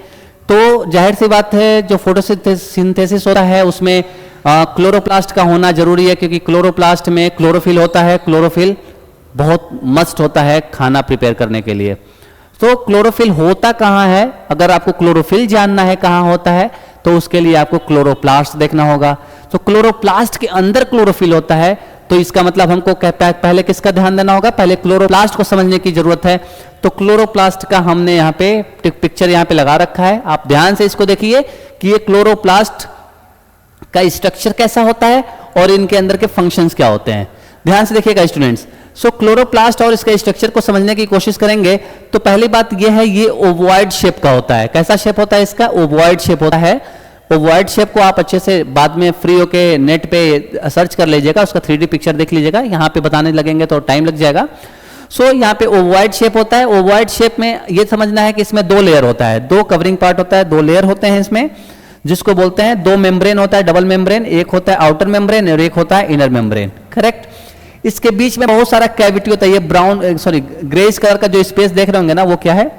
तो जाहिर सी बात है, जो फोटोसिंथेसिस होता है उसमें क्लोरोप्लास्ट का होना जरूरी है, क्योंकि क्लोरोप्लास्ट में क्लोरोफिल होता है। क्लोरोफिल बहुत मस्ट होता है खाना प्रिपेयर करने के लिए। तो क्लोरोफिल होता कहाँ है, अगर आपको क्लोरोफिल जानना है कहाँ होता है, तो उसके लिए आपको क्लोरोप्लास्ट देखना होगा। तो क्लोरोप्लास्ट के अंदर क्लोरोफिल होता है, तो इसका मतलब हमको पहले किसका ध्यान देना होगा, पहले क्लोरोप्लास्ट को समझने की जरूरत है। तो क्लोरोप्लास्ट का हमने यहाँ पे पिक्चर यहाँ पे लगा रखा है, आप ध्यान से इसको देखिए कि ये क्लोरोप्लास्ट का स्ट्रक्चर कैसा होता है और इनके अंदर के फंक्शंस क्या होते हैं। ध्यान से देखिएगा स्टूडेंट्स। सो क्लोरोप्लास्ट और इसका स्ट्रक्चर को समझने की कोशिश करेंगे तो पहली बात यह है, ये ओवॉइड शेप का होता है। कैसा शेप होता है इसका, ओवॉइड शेप होता है। ओवॉइड शेप को आप अच्छे से बाद में फ्री होके नेट पे सर्च कर लीजिएगा, उसका 3D पिक्चर देख लीजिएगा, यहाँ पे बताने लगेंगे तो टाइम लग जाएगा। सो यहाँ पे ओवॉइड शेप होता है। ओवॉइड शेप में ये समझना है कि इसमें दो लेयर होता है, दो कवरिंग पार्ट होता है, दो लेयर होते हैं इसमें, जिसको बोलते हैं दो मेम्ब्रेन होता है, डबल मेम्ब्रेन, एक होता है आउटर मेम्ब्रेन और एक होता है इनर मेम्ब्रेन। करेक्ट, इसके बीच में बहुत सारा कैविटी होता है। ये ब्राउन ग्रेइश कलर का जो स्पेस देख रहे होंगे ना, वो क्या है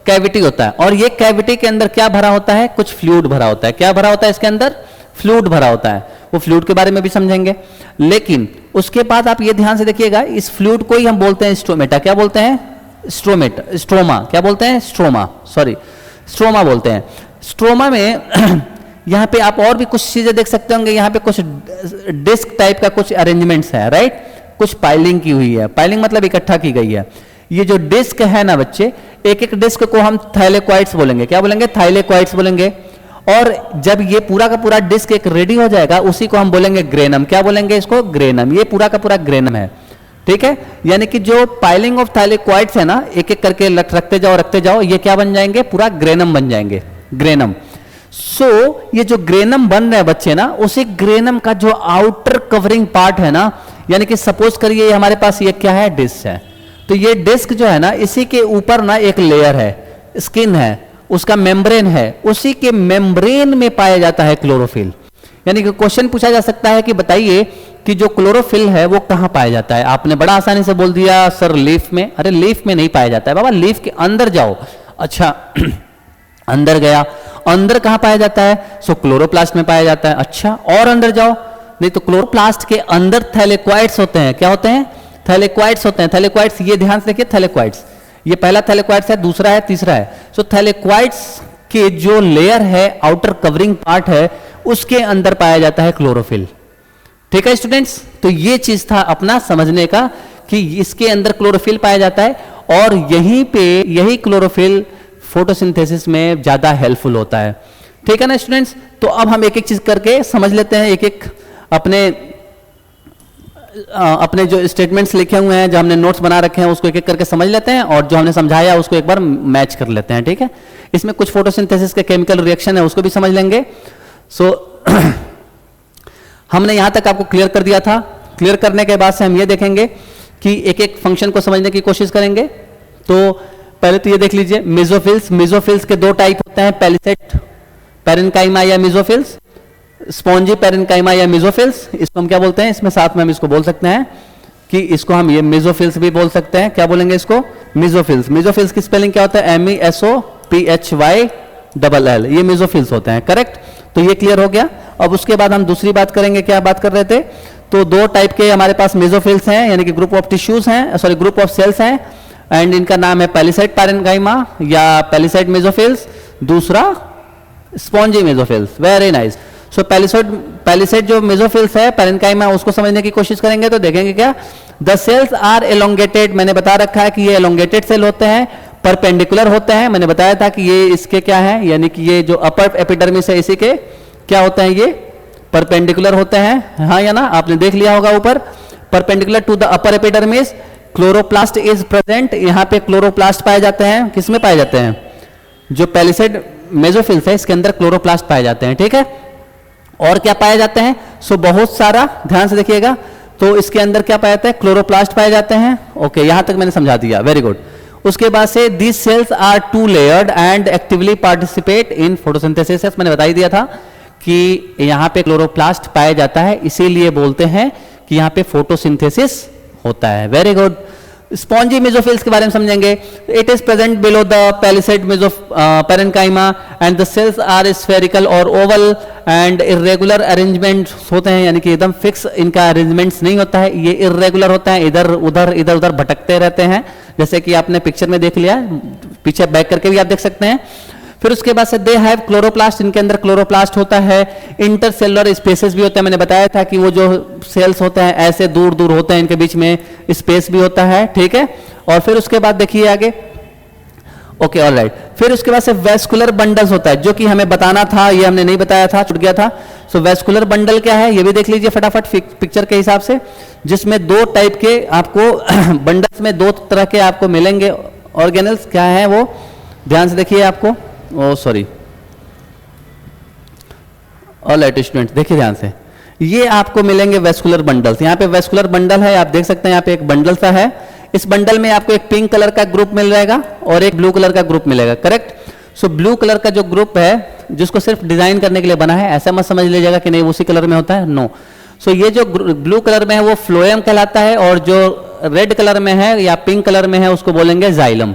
कैविटी होता है। और ये कैविटी के अंदर क्या भरा होता है, कुछ फ्लूइड भरा होता है। क्या भरा होता है इसके अंदर, फ्लूइड भरा होता है। वो फ्लूइड के बारे में भी समझेंगे, लेकिन उसके बाद आप ये ध्यान से देखिएगा, इस फ्लूइड को ही हम बोलते हैं स्ट्रोमेटा। क्या बोलते हैं, स्ट्रोमा। क्या बोलते हैं, स्ट्रोमा बोलते हैं। स्ट्रोमा में यहाँ पे आप और भी कुछ चीजें देख सकते होंगे, यहाँ पे कुछ डिस्क टाइप का कुछ अरेंजमेंट्स है, राइट, कुछ पाइलिंग की हुई है। पाइलिंग मतलब इकट्ठा की गई है। ये जो डिस्क है ना बच्चे, एक एक डिस्क को हम थाइलेक्वाइड्स बोलेंगे। क्या बोलेंगे, थाइलेक्वाइड्स बोलेंगे। और जब ये पूरा का पूरा डिस्क एक रेडी हो जाएगा, उसी को हम बोलेंगे ग्रेनम। क्या बोलेंगे इसको, ग्रेनम। ये पूरा का पूरा ग्रेनम है, ठीक है। यानी कि जो पाइलिंग ऑफ थाइलेक्वाइड्स है ना, एक एक करके रखते जाओ, ये क्या बन जाएंगे, पूरा ग्रेनम बन जाएंगे, ग्रेनम। सो ये जो ग्रेनम बन रहे हैं बच्चे ना, उसी ग्रेनम का जो आउटर कवरिंग पार्ट है ना, यानी कि सपोज करिए हमारे पास ये क्या है, डिस्क है। तो ये डिस्क जो है ना, इसी के ऊपर ना एक लेयर है, स्किन है, उसका मेम्ब्रेन है, उसी के मेम्ब्रेन में पाया जाता है क्लोरोफिल। यानी कि क्वेश्चन पूछा जा सकता है कि बताइए कि जो क्लोरोफिल है वो कहां पाया जाता है। आपने बड़ा आसानी से बोल दिया सर लीफ में। अरे लीफ में नहीं पाया जाता है बाबा, लीफ के अंदर जाओ। अच्छा अंदर गया, अंदर कहां पाया जाता है, सो क्लोरोप्लास्ट में पाया जाता है। अच्छा और अंदर जाओ, नहीं तो क्लोरोप्लास्ट के अंदर थैलेक्वाइड्स होते हैं। क्या होते हैं, थैलेक्वाइड्स होते हैं। थैलेक्वाइड्स, ये ध्यान से देखिए, थैलेक्वाइड्स, ये पहला थैलेक्वाइड्स है, दूसरा है, तीसरा है। सो थैलेक्वाइड्स के जो लेयर है, आउटर कवरिंग पार्ट है, उसके अंदर पाया जाता है क्लोरोफिल। ठीक है स्टूडेंट्स, तो ये चीज था अपना समझने का कि इसके अंदर क्लोरोफिल पाया जाता है, और यहीं पे यही क्लोरोफिल फोटोसिंथेसिस में ज्यादा हेल्पफुल होता है। ठीक है ना स्टूडेंट्स, तो अब हम एक एक चीज करके समझ लेते हैं, एक एक अपने जो स्टेटमेंट्स लिखे हुए हैं, जो हमने नोट्स बना रखे हैं, उसको एक एक करके समझ लेते हैं, और जो हमने समझाया उसको एक बार मैच कर लेते हैं। ठीक है, इसमें कुछ फोटोसिंथेसिस के केमिकल रिएक्शन है, उसको भी समझ लेंगे। सो हमने यहां तक आपको क्लियर कर दिया था। क्लियर करने के बाद से हम ये देखेंगे कि एक एक फंक्शन को समझने की कोशिश करेंगे। तो पहले तो ये देख लीजिए, मेसोफिल्स। मेसोफिल्स के दो टाइप होते हैं, पैलिसेट पैरेन्काइमा या मेसोफिल्स, स्पॉन्जी पैरेन्काइमा या मेसोफिल्स। इसको हम क्या बोलते हैं, इसमें साथ में हम इसको बोल सकते हैं कि इसको हम ये मेसोफिल्स भी बोल सकते हैं। क्या बोलेंगे इसको, मेसोफिल्स। मेसोफिल्स की स्पेलिंग क्या होता है, MESOPHYLL, ये मेसोफिल्स होते हैं। करेक्ट, तो ये क्लियर हो गया। अब उसके बाद हम दूसरी बात करेंगे, क्या बात कर रहे थे, तो दो टाइप के हमारे पास मेसोफिल्स हैं, यानी कि ग्रुप ऑफ टिश्यूज हैं, सॉरी ग्रुप ऑफ सेल्स हैं, एंड इनका नाम है पैलिसेट पैरेन्काइमा या पैलिसेट मेसोफिल्स, दूसरा spongy mesophylls. Very nice. So palisade जो मेसोफिल्स है, पैरेन्काइमा, उसको समझने की कोशिश करेंगे तो देखेंगे क्या, द सेल्स आर एलोंगेटेड। मैंने बता रखा है कि ये एलोंगेटेड सेल होते हैं, परपेंडिकुलर होते हैं। मैंने बताया था कि ये इसके क्या है, यानी कि ये जो अपर एपिडर्मिस है, इसी के क्या होते हैं, ये परपेंडिकुलर होते हैं, हाँ या ना, आपने देख लिया होगा ऊपर, perpendicular to the upper epidermis, chloroplast is present, यहाँ पे क्लोरोप्लास्ट पाए जाते हैं, किसमें पाए जाते हैं, जो पैलिसेड मेसोफिल्स है इसके अंदर क्लोरोप्लास्ट पाए जाते हैं, ठीक है। और क्या पाए जाते हैं, सो बहुत सारा, ध्यान से देखिएगा, तो इसके अंदर क्या पाए जाते हैं, क्लोरोप्लास्ट पाए जाते हैं, ओके, यहां तक मैंने समझा दिया, वेरी गुड। उसके बाद से these cells are two layered and actively participate in photosynthesis, मैंने बता ही दिया था कि यहां पे क्लोरोप्लास्ट पाया जाता है, इसीलिए बोलते हैं कि यहां पे फोटोसिंथेसिस होता है, वेरी गुड। स्पॉन्जी मेसोफिल्स के बारे में समझेंगे, it is present below the palisade parenchyma and the cells are spherical और ओवल एंड इरेगुलर अरेंजमेंट होते हैं, यानी कि एकदम फिक्स इनका अरेंजमेंट्स नहीं होता है, ये इरेगुलर होता है, इधर उधर भटकते रहते हैं, जैसे कि आपने पिक्चर में देख लिया, पीछे बैक करके भी आप देख सकते हैं। फिर उसके बाद से दे हैव क्लोरोप्लास्ट, इनके अंदर क्लोरोप्लास्ट होता है, इंटरसेलुलर स्पेसेस भी होते हैं, मैंने बताया था कि वो जो सेल्स होते हैं ऐसे दूर दूर होते हैं, इनके बीच में स्पेस भी होता है, ठीक है। और फिर उसके बाद देखिए आगे, ओके ऑलराइट, फिर उसके बाद से वेस्कुलर बंडल्स होता है, जो कि हमें बताना था, ये हमने नहीं बताया था, छूट गया था। सो वेस्कुलर बंडल क्या है, ये भी देख लीजिए फटाफट पिक्चर के हिसाब से, जिसमें दो टाइप के आपको बंडल्स में दो तरह के आपको मिलेंगे ऑर्गेनल्स, क्या है वो, ध्यान से देखिए आपको, ओ सॉरी, ऑलराइट स्टूडेंट्स देखिए ध्यान से, ये आपको मिलेंगे वेस्कुलर बंडल्स। यहाँ पे वेस्कुलर बंडल है, आप देख सकते हैं यहाँ पे एक बंडल सा है, इस बंडल में आपको एक पिंक कलर का ग्रुप मिल जाएगा और एक ब्लू कलर का ग्रुप मिलेगा, करेक्ट। सो ब्लू कलर का जो ग्रुप है, जिसको सिर्फ डिजाइन करने के लिए बना है, ऐसा मत समझ लीजिएगा कि नहीं उसी कलर में होता है, नो। सो ये जो ब्लू कलर में है वो फ्लोएम कहलाता है, और जो रेड कलर में है या पिंक कलर में है उसको बोलेंगे जाइलम।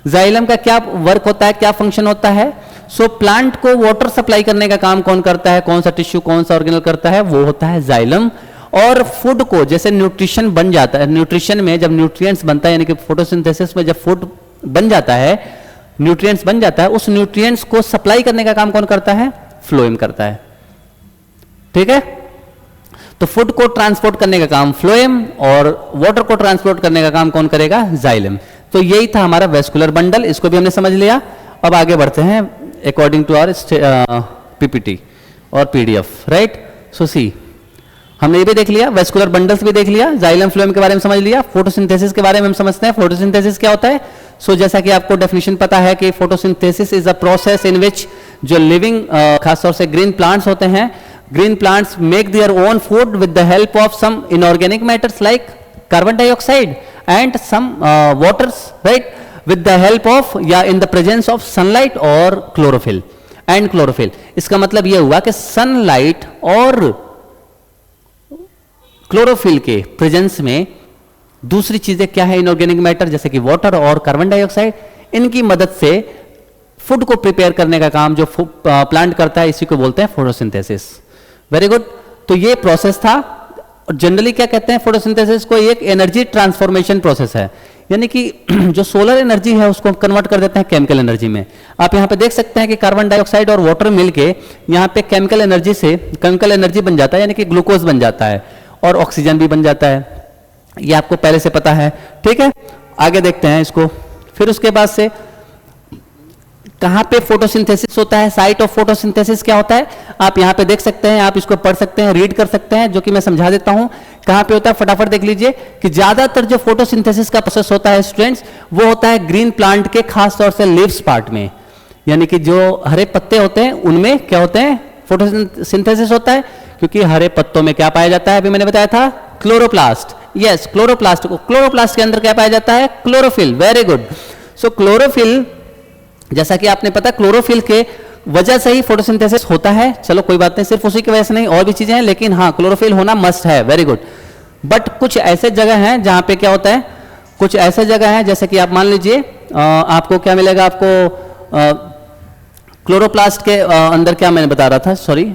जाइलम का क्या वर्क होता है, क्या फंक्शन होता है, सो प्लांट को वाटर सप्लाई करने का काम कौन करता है, कौन सा टिश्यू कौन सा ऑर्गेनल करता है, वो होता है जाइलम। और फूड को, जैसे न्यूट्रिशन बन जाता है, न्यूट्रिशन में जब न्यूट्रिएंट्स बनता है, यानी कि फोटोसिंथेसिस में जब फूड बन जाता है, न्यूट्रिएंट्स बन जाता है, उस न्यूट्रिएंट्स को सप्लाई करने का काम कौन करता है, फ्लोएम करता है, ठीक है। तो फूड को ट्रांसपोर्ट करने का काम फ्लोएम और वाटर को ट्रांसपोर्ट करने का काम कौन करेगा, जाइलम। तो यही था हमारा वेस्कुलर बंडल, इसको भी हमने समझ लिया। अब आगे बढ़ते हैं अकॉर्डिंग टू आवर पीपीटी और पीडीएफ, राइट। सो सी, हमने ये भी देख लिया, वेस्कुलर बंडल्स भी देख लिया, जाइलम फ्लोएम के बारे में समझ लिया, फोटोसिंथेसिस के बारे में हम समझते हैं, फोटोसिंथेसिस क्या होता है। सो जैसा कि आपको डेफिनेशन पता है कि photosynthesis is a process in which जो लिविंग खासतौर से ग्रीन प्लांट्स होते हैं, green plants make their own food with the help of some inorganic matters like carbon dioxide and some waters, right, with the help of या in the presence of sunlight और chlorophyll and chlorophyll। इसका मतलब यह हुआ कि sunlight और chlorophyll के प्रेजेंस में दूसरी चीजें क्या है, इनऑर्गेनिक मैटर जैसे कि वाटर और कार्बन डाइऑक्साइड, इनकी मदद से फूड को प्रिपेयर करने का काम जो प्लांट करता है, इसी को बोलते हैं फोटोसिंथेसिस। Very good. तो ये प्रोसेस था, और जनरली क्या कहते हैं फोटोसिंथेसिस को, एक एनर्जी ट्रांसफॉर्मेशन प्रोसेस है, यानी कि जो सोलर एनर्जी है उसको कन्वर्ट कर देते हैं केमिकल एनर्जी में। आप यहाँ पे देख सकते हैं कि कार्बन डाइऑक्साइड और वाटर मिलके यहाँ पे केमिकल एनर्जी से केमिकल एनर्जी बन जाता है, यानी कि ग्लूकोज बन जाता है और ऑक्सीजन भी बन जाता है, ये आपको पहले से पता है, ठीक है। आगे देखते हैं इसको। फिर उसके बाद से कहां पे फोटोसिंथेसिस होता है, साइट ऑफ फोटोसिंथेसिस क्या होता है, आप यहां पे देख सकते हैं, आप इसको पढ़ सकते हैं, रीड कर सकते हैं, जो कि मैं समझा देता हूं कहां पे होता है। फटाफट देख लीजिए कि ज्यादातर जो फोटोसिंथेसिस का प्रोसेस होता है स्टूडेंट्स, वो होता है ग्रीन प्लांट के खास तौर से लीव्स पार्ट में, यानी कि जो हरे पत्ते होते हैं उनमें क्या होते हैं, फोटोसिंथेसिस होता है। क्योंकि हरे पत्तों में क्या पाया जाता है, अभी मैंने बताया था क्लोरोप्लास्ट, यस क्लोरोप्लास्ट को, क्लोरोप्लास्ट के अंदर क्या पाया जाता है, chlorophyll. Very good. So chlorophyll, जैसा कि आपने पता, क्लोरोफिल के वजह से ही फोटोसिंथेसिस होता है। चलो कोई बात नहीं, सिर्फ उसी की वजह से नहीं, और भी चीजें हैं, लेकिन हाँ क्लोरोफिल होना मस्ट है। Very good. बट कुछ ऐसे जगह हैं जहां पे क्या होता है, कुछ ऐसे जगह हैं जैसे कि आप मान लीजिए आपको क्या मिलेगा, आपको क्लोरोप्लास्ट के अंदर क्या मैंने बता रहा था, सॉरी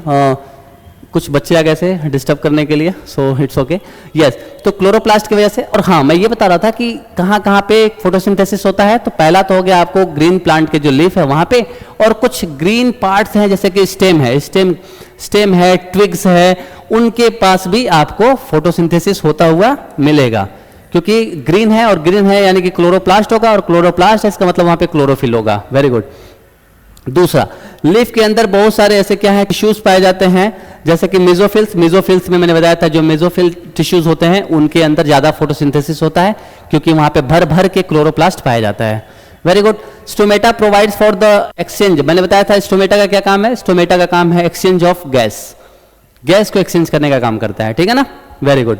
कुछ बच्चे आ गए थे डिस्टर्ब करने के लिए, सो इट्स ओके, यस। तो क्लोरोप्लास्ट की वजह से, और हाँ मैं ये बता रहा था कि कहाँ कहाँ पे फोटोसिंथेसिस होता है। तो पहला तो हो गया आपको ग्रीन प्लांट के जो लीफ है वहां पे, और कुछ ग्रीन पार्ट्स हैं जैसे कि स्टेम है, स्टेम है, ट्विग्स है, उनके पास भी आपको फोटोसिंथेसिस होता हुआ मिलेगा, क्योंकि ग्रीन है और ग्रीन है यानी कि क्लोरोप्लास्ट होगा, और क्लोरोप्लास्ट है इसका मतलब वहां पे क्लोरोफिल होगा। Very good. दूसरा, लीफ के अंदर बहुत सारे ऐसे क्या है टिश्यूज पाए जाते हैं, जैसे कि मेसोफिल्स में मैंने बताया था, जो मेसोफिल टिश्यूज होते हैं उनके अंदर ज्यादा फोटोसिंथेसिस होता है, क्योंकि वहां पे भर भर के क्लोरोप्लास्ट पाया जाता है। Very good. Stomata provides for the exchange, मैंने बताया था स्टोमेटा का क्या काम है, स्टोमेटा का काम है एक्सचेंज ऑफ गैस, गैस को एक्सचेंज करने का काम करता है, ठीक है ना। वेरी गुड,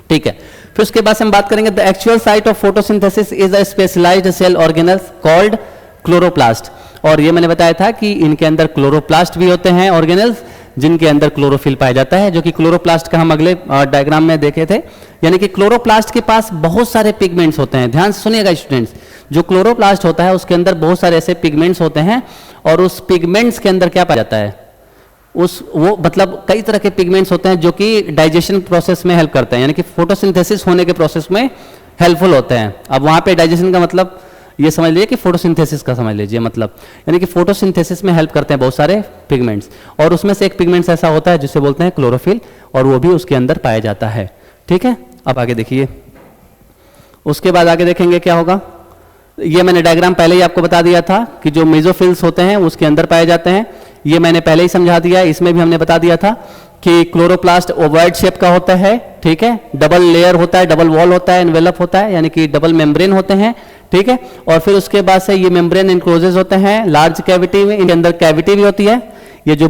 ठीक है। फिर उसके बाद हम बात करेंगे the actual site of photosynthesis is a specialised cell organelle called chloroplast. और ये मैंने बताया था कि इनके अंदर क्लोरोप्लास्ट भी होते हैं ऑर्गेनल्स, जिनके अंदर क्लोरोफिल पाया जाता है, जो कि क्लोरोप्लास्ट का हम अगले डायग्राम में देखे थे। यानी कि क्लोरोप्लास्ट के पास बहुत सारे पिगमेंट्स होते हैं, ध्यान से सुनिएगा स्टूडेंट्स, जो क्लोरोप्लास्ट होता है उसके अंदर बहुत सारे ऐसे पिगमेंट्स होते हैं, और उस पिगमेंट्स के अंदर क्या पाया जाता है, वो मतलब कई तरह के पिगमेंट्स होते हैं जो कि डाइजेशन प्रोसेस में हेल्प करते हैं, यानी कि फोटोसिंथेसिस होने के प्रोसेस में हेल्पफुल होते हैं। अब वहां पे डाइजेशन का मतलब ये समझ लीजिए कि फोटोसिंथेसिस का समझ लीजिए मतलब, यानी कि फोटोसिंथेसिस में हेल्प करते हैं बहुत सारे पिगमेंट्स, और उसमें से एक पिगमेंट्स ऐसा होता है जिसे बोलते हैं क्लोरोफिल, और वो भी उसके अंदर पाया जाता है, ठीक है। अब आगे देखिए, उसके बाद आगे देखेंगे क्या होगा। ये मैंने डायग्राम पहले ही आपको बता दिया था कि जो मेसोफिल्स होते हैं उसके अंदर पाए जाते हैं, ये मैंने पहले ही समझा दिया है। इसमें भी हमने बता दिया था कि क्लोरोप्लास्ट ओवॉइड शेप का होता है, ठीक है, डबल लेयर होता है, डबल वॉल होता है, एनवेलप होता है, यानी कि डबल मेम्ब्रेन होते हैं, ठीक है। और फिर उसके बाद से ये मेम्ब्रेन इनक्लोजेस होते हैं लार्ज कैविटी में, इनके अंदर कैविटी भी होती है, ये जो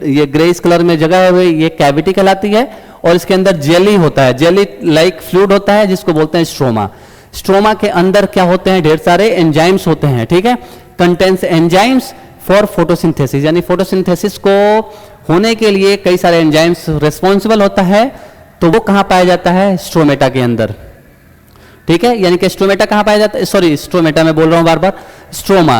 ये ग्रेस कलर में जगह है ये कैविटी कहलाती है, और इसके अंदर जेली होता है, जेली लाइक फ्लूइड होता है जिसको बोलते हैं स्ट्रोमा। स्ट्रोमा के अंदर क्या होते हैं, ढेर सारे एंजाइम्स होते हैं, ठीक है, कंटेंस एंजाइम्स फॉर फोटोसिंथेसिस, यानी फोटोसिंथेसिस को होने के लिए कई सारे एंजाइम्स रिस्पॉन्सिबल होता है, तो वो कहां पाया जाता है, स्ट्रोमेटा के अंदर, ठीक है। यानी कि स्ट्रोमेटा कहां पाया जाता है, सॉरी स्ट्रोमेटा में बोल रहा हूं बार बार, स्ट्रोमा,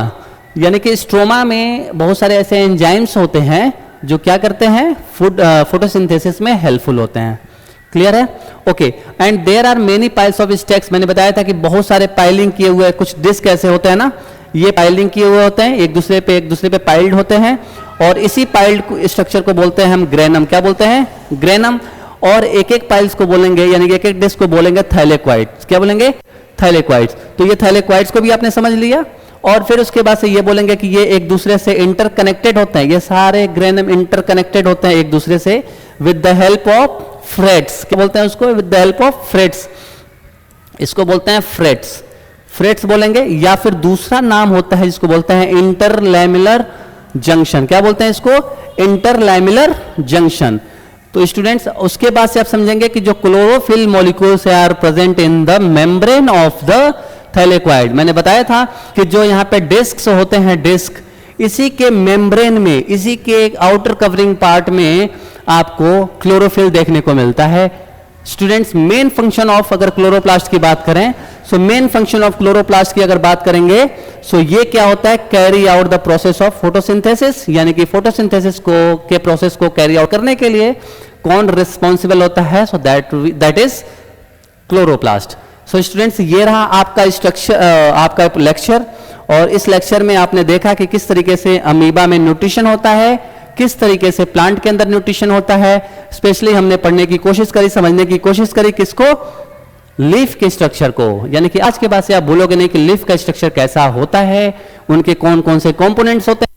यानी कि स्ट्रोमा में बहुत सारे ऐसे एंजाइम्स होते हैं जो क्या करते हैं, फोटोसिंथेसिस में हेल्पफुल होते हैं। क्लियर है, okay. And there are many piles of stacks, मैंने बताया था कि बहुत सारे पाइलिंग किए हुए कुछ डिस्क ऐसे होते हैं ना, ये पाइलिंग किए हुए होते हैं, एक दूसरे पे पाइल्ड होते हैं, और इसी पाइल्ड स्ट्रक्चर को बोलते हैं हम ग्रेनम, क्या बोलते हैं, ग्रेनम। और एक एक पाइल्स को बोलेंगे, यानी कि एक एक डिस्क को बोलेंगे थैलेक्वाइड्स, क्या बोलेंगे, थैलेक्वाइड्स। तो ये थैलेक्वाइड्स को भी आपने समझ लिया, और फिर उसके बाद से ये बोलेंगे कि ये एक दूसरे से इंटरकनेक्टेड होते हैं, ये सारे ग्रेनम इंटरकनेक्टेड होते हैं एक दूसरे से with the help of frets, क्या बोलते हैं उसको, with the help of frets, इसको बोलते हैं फ्रेट्स, फ्रेट्स बोलेंगे। या फिर दूसरा नाम होता है जिसको बोलते हैं इंटरलैमिलर जंक्शन, क्या बोलते हैं इसको, इंटरलैमिलर जंक्शन। तो स्टूडेंट्स उसके बाद से आप समझेंगे कि जो chlorophyll molecules are present in the membrane of the thylakoid, मैंने बताया था कि जो यहाँ पे डिस्क होते हैं, डिस्क, इसी के मेम्ब्रेन में, इसी के आउटर कवरिंग पार्ट में आपको क्लोरोफिल देखने को मिलता है। स्टूडेंट्स मेन फंक्शन ऑफ, अगर क्लोरोप्लास्ट की बात करें, so main function of chloroplast की अगर बात करेंगे, सो ये क्या होता है, carry out the process of photosynthesis, यानी कि फोटोसिंथेसिस को के प्रोसेस को कैरी आउट करने के लिए कौन रिस्पॉन्सिबल होता है, so that is chloroplast. So students ये रहा आपका स्ट्रक्चर, आपका लेक्चर, और इस लेक्चर में आपने देखा कि किस तरीके से अमीबा में न्यूट्रिशन होता है, किस तरीके से प्लांट के अंदर न्यूट्रिशन होता है। स्पेशली हमने पढ़ने की कोशिश करी, समझने की कोशिश करी किसको, लीफ के स्ट्रक्चर को, यानी कि आज के बाद से आप भूलोगे नहीं कि लीफ का स्ट्रक्चर कैसा होता है, उनके कौन कौन से कंपोनेंट्स होते हैं।